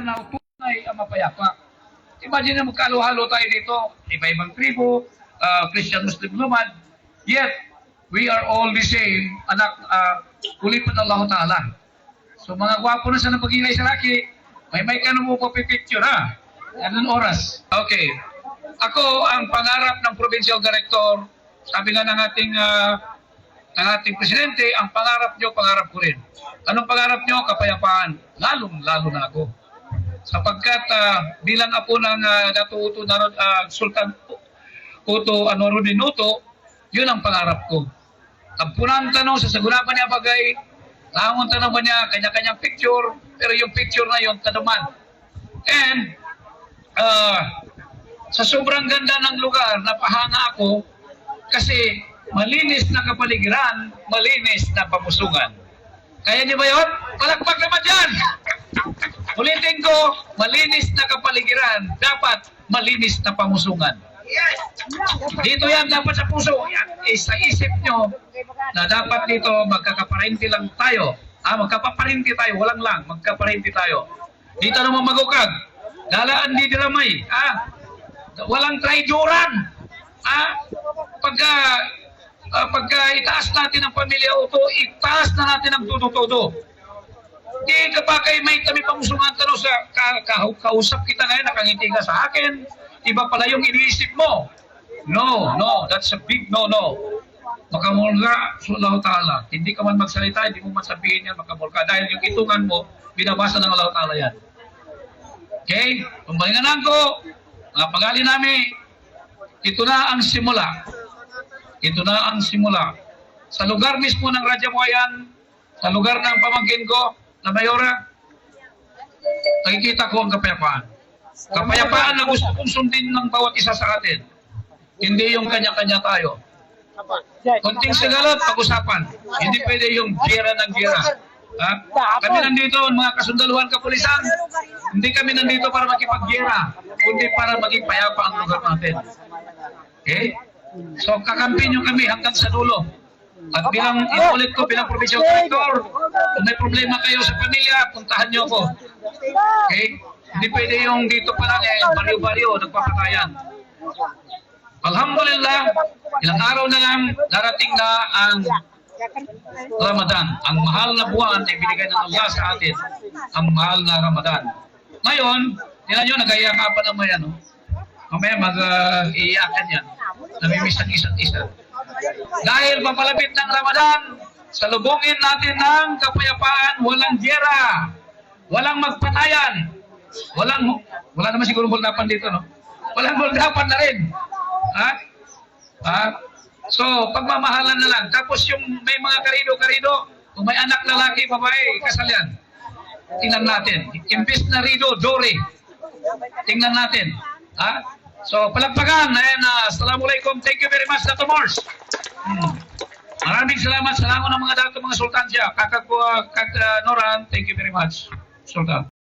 na tunay ang mapayapa. Imagine na magkalo-halo tayo dito, iba-ibang tribo, Christian, Muslim, Lumad, yet we are all the same, anak, kulipan ng Allah Ta'ala. So mga gwapo na sa napagingay sa laki, may ka na mo papipicture ha. Anong oras? Okay. Ako ang pangarap ng Provincial Director, sabi nga ng ating presidente, ang pangarap nyo, pangarap ko rin. Anong pangarap nyo? Kapayapaan. Lalo na ako. Sapagkat bilang apo ng Datuto Sultan Uto Rudinuto, yun ang pangarap ko. Ang punang tanong sa sagulapan niya bagay, langon tanong ba niya, kanya-kanyang picture, pero yung picture na yun, tanaman. And sa sobrang ganda ng lugar, napahanga ako kasi malinis na kapaligiran, malinis na pamusungan. Kaya niyo ba yun? Palakpak naman dyan! Ulitin ko, malinis na kapaligiran, dapat malinis na pamusungan. Dito yan, dapat sa puso. Sa isip nyo na dapat dito magkakaparenti lang tayo. Magkapaparenti tayo, walang lang, magkaparenti tayo. Dito naman magukag. Dalaan di dilamay. Walang traidoran. Pagka itaas natin ang pamilya Uto, itaas na natin ang todo-todo. Di ka ba kayo may kami pamusungan tanong sa kausap kita ngayon, nakangiti ka sa akin, iba pala yung iniisip mo. No, that's a big no. Makamulga, Allah Ta'ala. Hindi ka man magsalita, hindi mo man sabihin yan, makamulga. Dahil yung itungan mo, binabasa ng Allah Ta'ala yan. Okay? Pumbalinganan ko, mga pagali namin, ito na ang simula. Ito na ang simula. Sa lugar mismo ng Radya Buhayan, sa lugar ng pamangkin ko, na Mayora, nakikita ko ang kapayapaan. Kapayapaan na gusto kong sundin ng bawat isa sa atin. Hindi yung kanya-kanya tayo. Kunting sigalat, pag-usapan. Hindi pwede yung gira ng gira. Kami nandito, mga kasundaluhan, kapulisan, hindi kami nandito para makipag-gira, kundi para maging payapa ang lugar natin. Okay? So, kakampi nyo kami hanggang sa dulo. At bilang, inulit ko bilang Provincial Director, kung may problema kayo sa pamilya, puntahan nyo ako. Okay? Hindi pwede yung dito pa lang, baliw-baliw, nagpapatayan. Alhamdulillah, ilang araw na lang, darating na ang Ramadan. Ang mahal na buwan ay binigay ng Allah sa atin. Ang mahal na Ramadan. Ngayon, nila nyo, nag-iakapan naman yan. Mamaya mag-iiyakan yan. Namimiss ang isa't isa. Dahil papalapit ng Ramadan, salubungin natin ng kapayapaan, walang giyera, walang magpatayan, wala naman siguro boldapan dito, no? Walang boldapan na rin. So, pagmamahalan na lang. Tapos yung may mga karido-karido, kung may anak lalaki, babae, kasal yan. Tingnan natin. Imbis na rido, dore. Tingnan natin. So, palagpagan. Assalamualaikum. Thank you very much, Dato Mors. Maraming salamat sa lango ng mga dato, mga sultansya. Kakak Noran, thank you very much, Sultan.